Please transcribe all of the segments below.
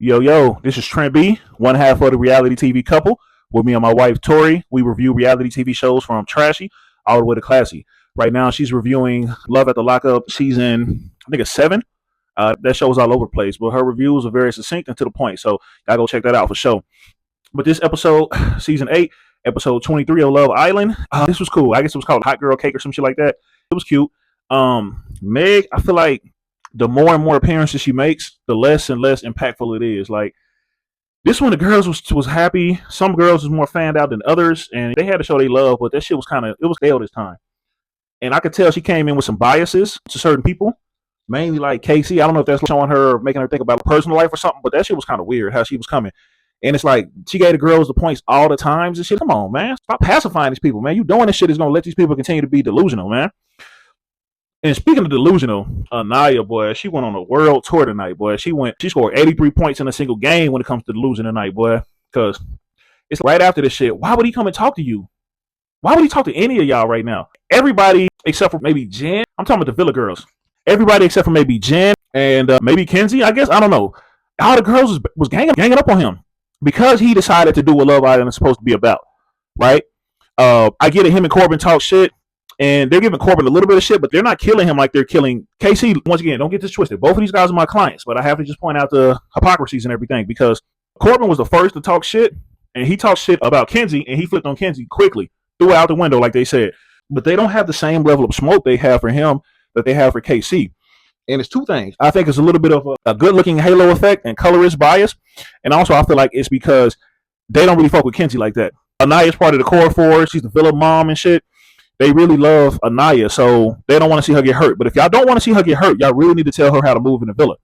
Yo, this is Trent B, one half of the reality TV couple. With me and my wife, Tori, we review reality TV shows from trashy all the way to classy. Right now, she's reviewing Love at the Lockup season, I think it's 7. That show's all over the place, but her reviews are very succinct and to the point, so y'all go check that out for sure. But this episode, season 8, episode 23 of Love Island, this was cool. I guess it was called Hot Girl Cake or some shit like that. It was cute. Meg, I feel like the more and more appearances she makes, the less and less impactful it is. Like this one, the girls was happy. Some girls was more fanned out than others, and they had to show they love, but that shit was it was stale this time. And I could tell she came in with some biases to certain people, mainly like Casey. I don't know if that's showing her, making her think about her personal life or something, but that shit was kind of weird how she was coming. And it's like she gave the girls the points all the times and shit. Come on, man, stop pacifying these people, man. You doing this shit is gonna let these people continue to be delusional, man. And speaking of delusional, Naya, boy, she went on a world tour tonight, boy. She scored 83 points in a single game when it comes to delusion tonight, boy. Because it's right after this shit. Why would he come and talk to you? Why would he talk to any of y'all right now? Everybody except for maybe Jen. I'm talking about the Villa girls. Everybody except for maybe Jen and maybe Kenzie, I guess. I don't know. All the girls was ganging up on him because he decided to do what Love Island is supposed to be about, right? I get it. Him and Corbin talk shit. And they're giving Corbin a little bit of shit, but they're not killing him like they're killing Casey. Once again, don't get this twisted. Both of these guys are my clients, but I have to just point out the hypocrisies and everything because Corbin was the first to talk shit, and he talked shit about Kenzie, and he flipped on Kenzie quickly, threw it out the window like they said. But they don't have the same level of smoke they have for him that they have for KC. And it's two things. I think it's a little bit of a good-looking halo effect and colorist bias, and also I feel like it's because they don't really fuck with Kenzie like that. Anaya's part of the core four. She's the Villa mom and shit. They really love Anaya, so they don't want to see her get hurt. But if y'all don't want to see her get hurt, y'all really need to tell her how to move in the villa.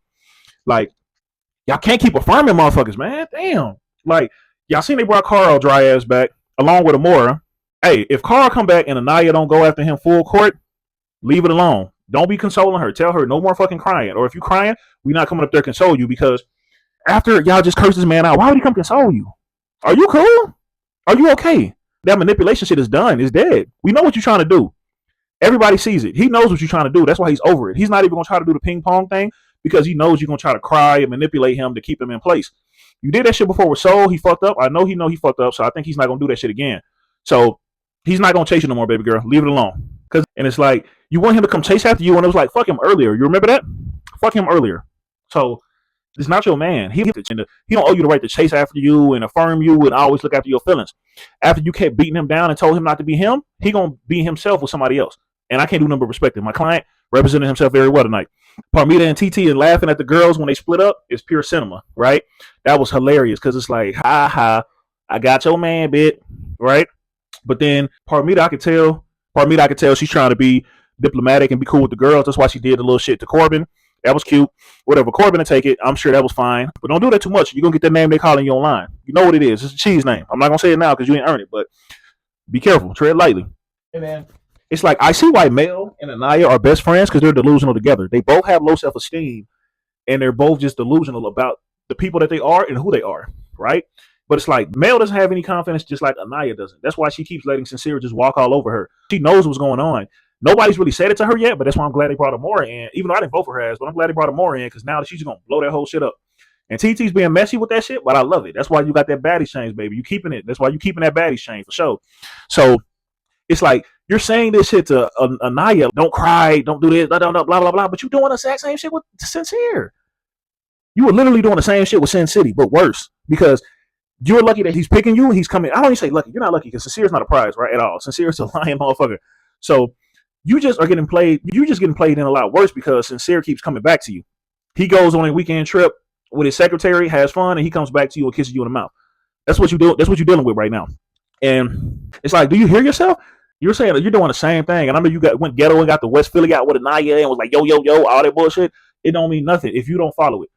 Like, y'all can't keep affirming motherfuckers, man. Damn. Like, y'all seen they brought Carl dry ass back along with Amora. Hey, if Carl come back and Anaya don't go after him full court, leave it alone. Don't be consoling her. Tell her no more fucking crying. Or if you crying, we not coming up there to console you because after y'all just curse this man out, why would he come console you? Are you cool? Are you okay? That manipulation shit is done. It's dead. We know what you're trying to do. Everybody sees it. He knows what you're trying to do. That's why he's over it. He's not even going to try to do the ping pong thing because he knows you're going to try to cry and manipulate him to keep him in place. You did that shit before with Soul. He fucked up. I know he fucked up, so I think he's not going to do that shit again. So he's not going to chase you no more, baby girl. Leave it alone. And it's like, you want him to come chase after you, and it was like, fuck him earlier. You remember that? Fuck him earlier. So it's not your man. He don't owe you the right to chase after you and affirm you and always look after your feelings. After you kept beating him down and told him not to be him, he gonna be himself with somebody else. And I can't do nothing but respect him. My client represented himself very well tonight. Parmita and TT and laughing at the girls when they split up is pure cinema, right? That was hilarious because it's like, ha ha, I got your man, bit, right? But then Parmita, I could tell she's trying to be diplomatic and be cool with the girls. That's why she did the little shit to Corbin. That was cute. Whatever. Corbin will take it. I'm sure that was fine. But don't do that too much. You're going to get that name they calling you online. You know what it is. It's a cheese name. I'm not going to say it now because you ain't earned it. But be careful. Tread lightly. Hey, man. It's like I see why Mel and Anaya are best friends because they're delusional together. They both have low self-esteem. And they're both just delusional about the people that they are and who they are. Right? But it's like Mel doesn't have any confidence just like Anaya doesn't. That's why she keeps letting Sincere just walk all over her. She knows what's going on. Nobody's really said it to her yet, but that's why I'm glad they brought Amora in. Even though I didn't vote for her ass, but I'm glad they brought Amora in because now she's going to blow that whole shit up. And TT's being messy with that shit, but I love it. That's why you got that baddie change, baby. You keeping it. That's why you keeping that baddie change for sure. So it's like you're saying this shit to Anaya. Don't cry. Don't do this. Blah, blah, blah, blah, blah. But you're doing the exact same shit with Sincere. You were literally doing the same shit with Sin City, but worse because you're lucky that he's picking you and he's coming. I don't even say lucky. You're not lucky because Sincere's not a prize, right? At all. Sincere's a lying motherfucker. So you just are getting played. You're just getting played in a lot worse because Sincere keeps coming back to you. He goes on a weekend trip with his secretary, has fun, and he comes back to you and kisses you in the mouth. That's what you do. That's what you're dealing with right now. And it's like, do you hear yourself? You're saying that you're doing the same thing. And I know you went ghetto and got the West Philly out with Anaya and was like, yo, all that bullshit. It don't mean nothing if you don't follow it.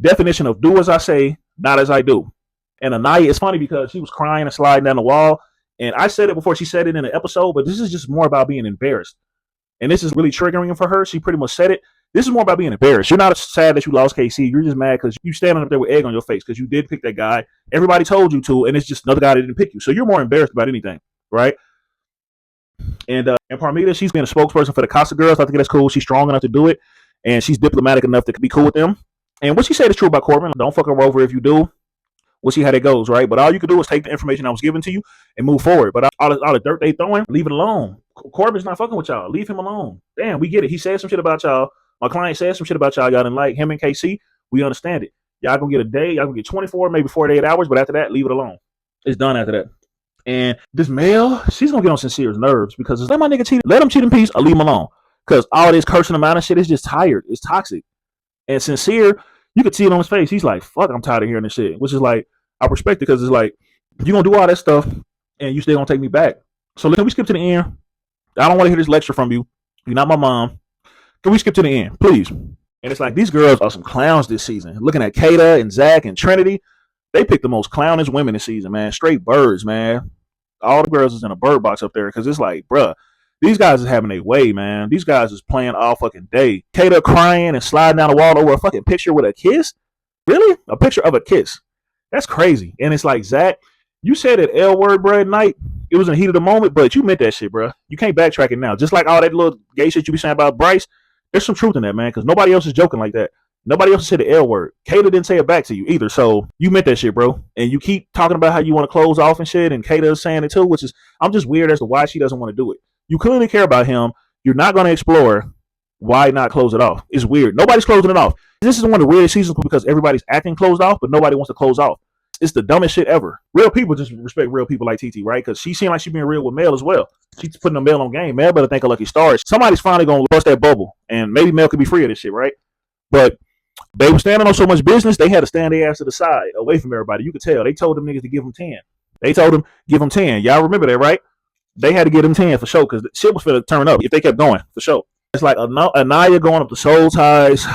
Definition of do as I say, not as I do. And Anaya, it's funny because she was crying and sliding down the wall. And I said it before she said it in the episode, but this is just more about being embarrassed. And this is really triggering for her. She pretty much said it. This is more about being embarrassed. You're not sad that you lost KC. You're just mad because you standing up there with egg on your face because you did pick that guy. Everybody told you to, and it's just another guy that didn't pick you. So you're more embarrassed about anything, right? And Parmita, she's being a spokesperson for the Casa girls. I think that's cool. She's strong enough to do it, and she's diplomatic enough to be cool with them. And what she said is true about Corbin. Don't fuck her over if you do. We'll see how that goes, right? But all you can do is take the information I was given to you and move forward. But all the dirt they throwing, leave it alone. Corbin's not fucking with y'all. Leave him alone. Damn, we get it. He said some shit about y'all. My client said some shit about y'all. Y'all didn't like him and KC. We understand it. Y'all gonna get a day. Y'all gonna get 24, maybe 48 hours. But after that, leave it alone. It's done after that. And this Mel, she's gonna get on Sincere's nerves because let my nigga cheat. Let him cheat in peace or leave him alone. Because all this cursing him out and shit is just tired. It's toxic. And Sincere, you could see it on his face. He's like, fuck, I'm tired of hearing this shit. Which is like, I respect it because it's like, you gonna do all that stuff and you still gonna take me back. So can we skip to the end? I don't want to hear this lecture from you. You're not my mom. Can we skip to the end, please? And it's like, these girls are some clowns this season. Looking at Kata and Zach and Trinity, they picked the most clownish women this season, man. Straight birds, man. All the girls is in a bird box up there because it's like, bruh, these guys is having their way, man. These guys is playing all fucking day. Kata crying and sliding down the wall over a fucking picture with a kiss? Really? A picture of a kiss? That's crazy. And it's like, Zach, you said that L word, bro, at night. It was in the heat of the moment, but you meant that shit, bro. You can't backtrack it now. Just like all that little gay shit you be saying about Bryce, there's some truth in that, man, because nobody else is joking like that. Nobody else said the L word. Kata didn't say it back to you either. So you meant that shit, bro. And you keep talking about how you want to close off and shit, and Kata is saying it too, which is, I'm just weird as to why she doesn't want to do it. You clearly care about him. You're not going to explore. Why not close it off? It's weird. Nobody's closing it off. This is one of the weirdest seasons because everybody's acting closed off, but nobody wants to close off. It's the dumbest shit ever. Real people just respect real people like TT, right? Because she seemed like she's being real with Mel as well. She's putting a Mel on game. Mel better thank a lucky stars. Somebody's finally going to bust that bubble, and maybe Mel could be free of this shit, right? But they were standing on so much business, they had to stand their ass to the side, away from everybody. You could tell. They told them niggas to give them 10. They told them, give them 10. Y'all remember that, right? They had to give them 10 for sure, because the shit was finna turn up if they kept going, for sure. It's like Anaya going up the soul ties.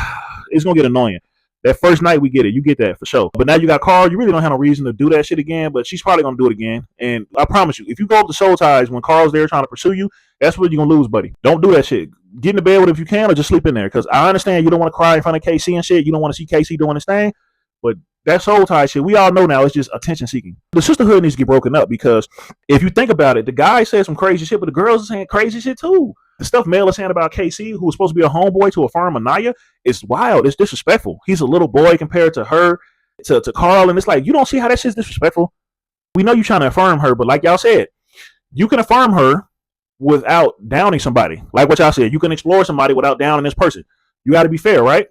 It's going to get annoying. That first night we get it. You get that for sure. But now you got Carl. You really don't have no reason to do that shit again, but she's probably going to do it again. And I promise you, if you go up the soul ties when Carl's there trying to pursue you, that's what you're going to lose, buddy. Don't do that shit. Get in the bed with him if you can or just sleep in there. Because I understand you don't want to cry in front of KC and shit. You don't want to see KC doing his thing. But that soul tie shit, we all know now it's just attention seeking. The sisterhood needs to get broken up because if you think about it, the guy said some crazy shit, but the girls are saying crazy shit too. The stuff Mel is saying about KC, who was supposed to be a homeboy to affirm Anaya, is wild. It's disrespectful. He's a little boy compared to her, to Carl, and it's like, you don't see how that shit's disrespectful. We know you're trying to affirm her, but like y'all said, you can affirm her without downing somebody. Like what y'all said, you can explore somebody without downing this person. You got to be fair, right?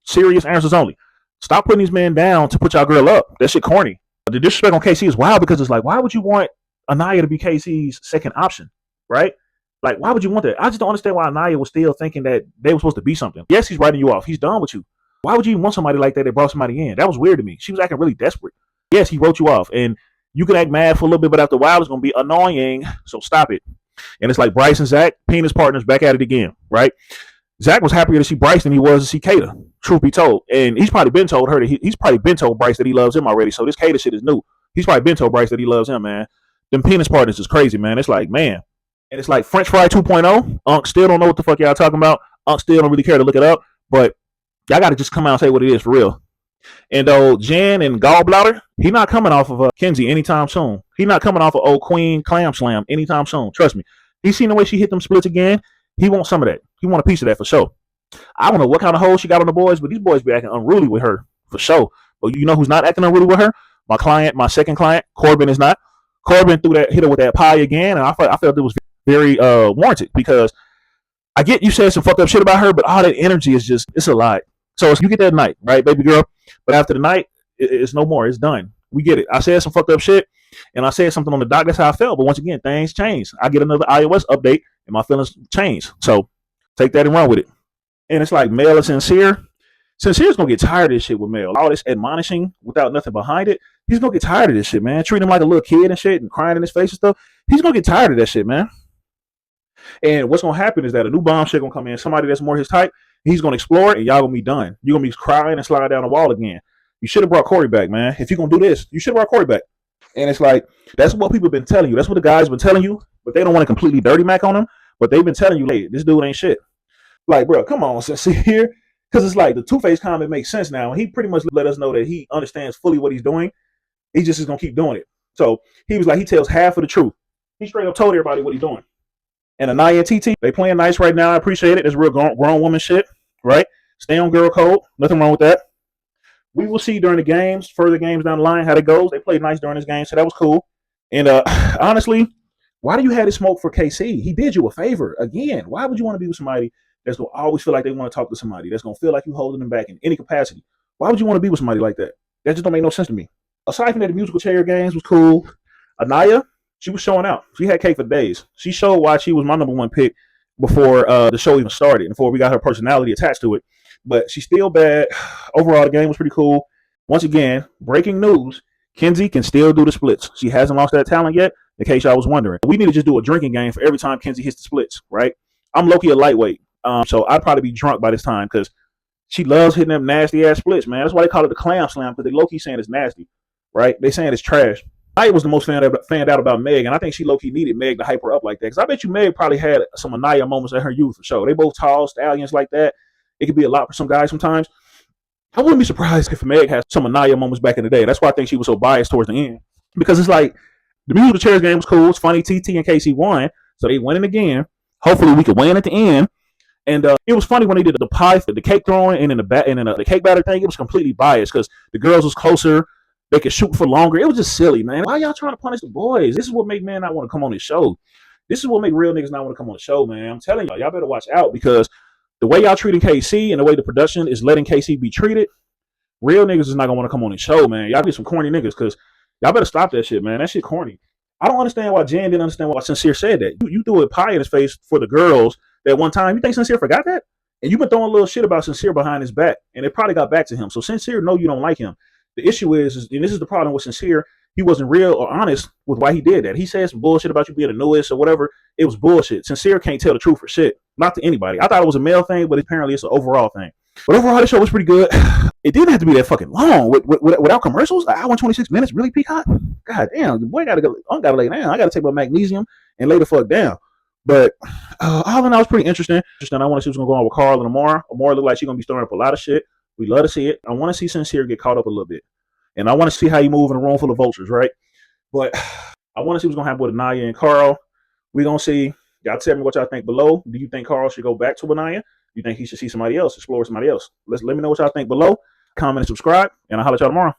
Serious answers only. Stop putting these men down to put y'all girl up. That shit corny. The disrespect on KC is wild because it's like, why would you want Anaya to be KC's second option, right? Like, why would you want that? I just don't understand why Anaya was still thinking that they were supposed to be something. Yes, he's writing you off. He's done with you. Why would you even want somebody like that brought somebody in? That was weird to me. She was acting really desperate. Yes, he wrote you off. And you can act mad for a little bit, but after a while, it's going to be annoying. So stop it. And it's like Bryce and Zach, penis partners, back at it again, right? Zach was happier to see Bryce than he was to see Kata, truth be told. And he's probably been told her that he's probably been told Bryce that he loves him already. So this Kata shit is new. He's probably been told Bryce that he loves him, man. Them penis partners is crazy, man. It's like, man. And it's like French Fry 2.0. Unc still don't know what the fuck y'all talking about. Unc still don't really care to look it up. But y'all got to just come out and say what it is for real. And Jen and Gallbladder, he not coming off of Kenzie anytime soon. He not coming off of old Queen Clam Slam anytime soon. Trust me. He seen the way she hit them splits again. He wants some of that. He want a piece of that for sure. I don't know what kind of hold she got on the boys, but these boys be acting unruly with her for sure. But you know who's not acting unruly with her? My client, my second client, Corbin is not. Corbin hit her with that pie again, and I felt it was very warranted because I get you said some fucked up shit about her, but all that energy is just, it's a lot. So you get that night, right, baby girl? But after the night, it's no more. It's done. We get it. I said some fucked up shit, and I said something on the dock. That's how I felt. But once again, things change. I get another iOS update, and my feelings change. So take that and run with it. And it's like Mel is sincere. Sincere's gonna get tired of this shit with Mel. All this admonishing without nothing behind it. He's gonna get tired of this shit, man. Treating him like a little kid and shit and crying in his face and stuff. He's gonna get tired of that shit, man. And what's gonna happen is that a new bomb shit gonna come in, somebody that's more his type. He's gonna explore it, and y'all gonna be done. You're gonna be crying and sliding down the wall again. You should have brought Corey back, man. If you're gonna do this, you should have brought Corey back. And it's like, that's what people have been telling you. That's what the guys been telling you, but they don't want to completely dirty Mac on him. But they've been telling you, hey, this dude ain't shit. Like, bro, come on, Sincere. Because it's like the Two-Face comment makes sense now. And he pretty much let us know that he understands fully what he's doing. He just is going to keep doing it. So he was like, he tells half of the truth. He straight up told everybody what he's doing. And Anaya and TT, they playing nice right now. I appreciate it. It's real grown woman shit, right? Stay on girl code. Nothing wrong with that. We will see during the games, further games down the line, how it goes. They played nice during this game, so that was cool. And honestly, why do you have this smoke for KC? He did you a favor again. Why would you want to be with somebody that's gonna always feel like they want to talk to somebody, that's gonna feel like you holding them back in any capacity? Why would you want to be with somebody like that? That just don't make no sense to me. Aside from that, the musical chair games was cool. Anaya, she was showing out. She had cake for days. She showed why she was my number one pick before the show even started, before we got her personality attached to it. But she's still bad. Overall, the game was pretty cool. Once again, breaking news: Kenzie can still do the splits. She hasn't lost that talent yet. In case y'all was wondering, we need to just do a drinking game for every time Kenzie hits the splits. Right? I'm low-key a lightweight, so I'd probably be drunk by this time because she loves hitting them nasty ass splits, man. That's why they call it the clam slam, because they low-key saying it's nasty, right? They saying it's trash. I was the most fanned out about Meg, and I think she low-key needed Meg to hype her up like that. Because I bet you Meg probably had some Anaya moments in her youth for sure. They both tall stallions like that. It could be a lot for some guys sometimes. I wouldn't be surprised if Meg had some Anaya moments back in the day. That's why I think she was so biased towards the end. Because it's like, the musical chairs game was cool. It's funny, TT and KC won, so they winning again. Hopefully we could win at the end. And it was funny when they did the pie, the cake throwing, and then the cake batter thing. It was completely biased because the girls was closer. They could shoot for longer. It was just silly, man. Why y'all trying to punish the boys? This is what make men not want to come on this show. This is what make real niggas not want to come on the show, man. I'm telling y'all better watch out, because the way y'all treating KC and the way the production is letting KC be treated, real niggas is not gonna want to come on this show, man. Y'all be some corny niggas, because y'all better stop that shit, man. That shit corny. I don't understand why Jen didn't understand why Sincere said that. You threw a pie in his face for the girls that one time. You think Sincere forgot that? And you've been throwing a little shit about Sincere behind his back, and it probably got back to him. So Sincere, know you don't like him. The issue is, and this is the problem with Sincere, he wasn't real or honest with why he did that. He said some bullshit about you being the newest or whatever. It was bullshit. Sincere can't tell the truth for shit. Not to anybody. I thought it was a male thing, but apparently it's an overall thing. But overall, the show was pretty good. It didn't have to be that fucking long without commercials. An hour and 26 minutes, really, Peacock? God damn, the boy gotta go. I gotta lay down. I gotta take my magnesium and lay the fuck down. But all in all, it's pretty interesting. I want to see what's gonna go on with Carl and Amara. Amara look like she's gonna be stirring up a lot of shit. We love to see it. I want to see Sincere get caught up a little bit, and I want to see how you move in a room full of vultures, right? But I want to see what's gonna happen with Anaya and Carl. We gonna see. Y'all tell me what y'all think below. Do you think Carl should go back to Anaya? Do you think he should see somebody else, explore somebody else? Let me know what y'all think below. Comment and subscribe, and I'll holler at y'all tomorrow.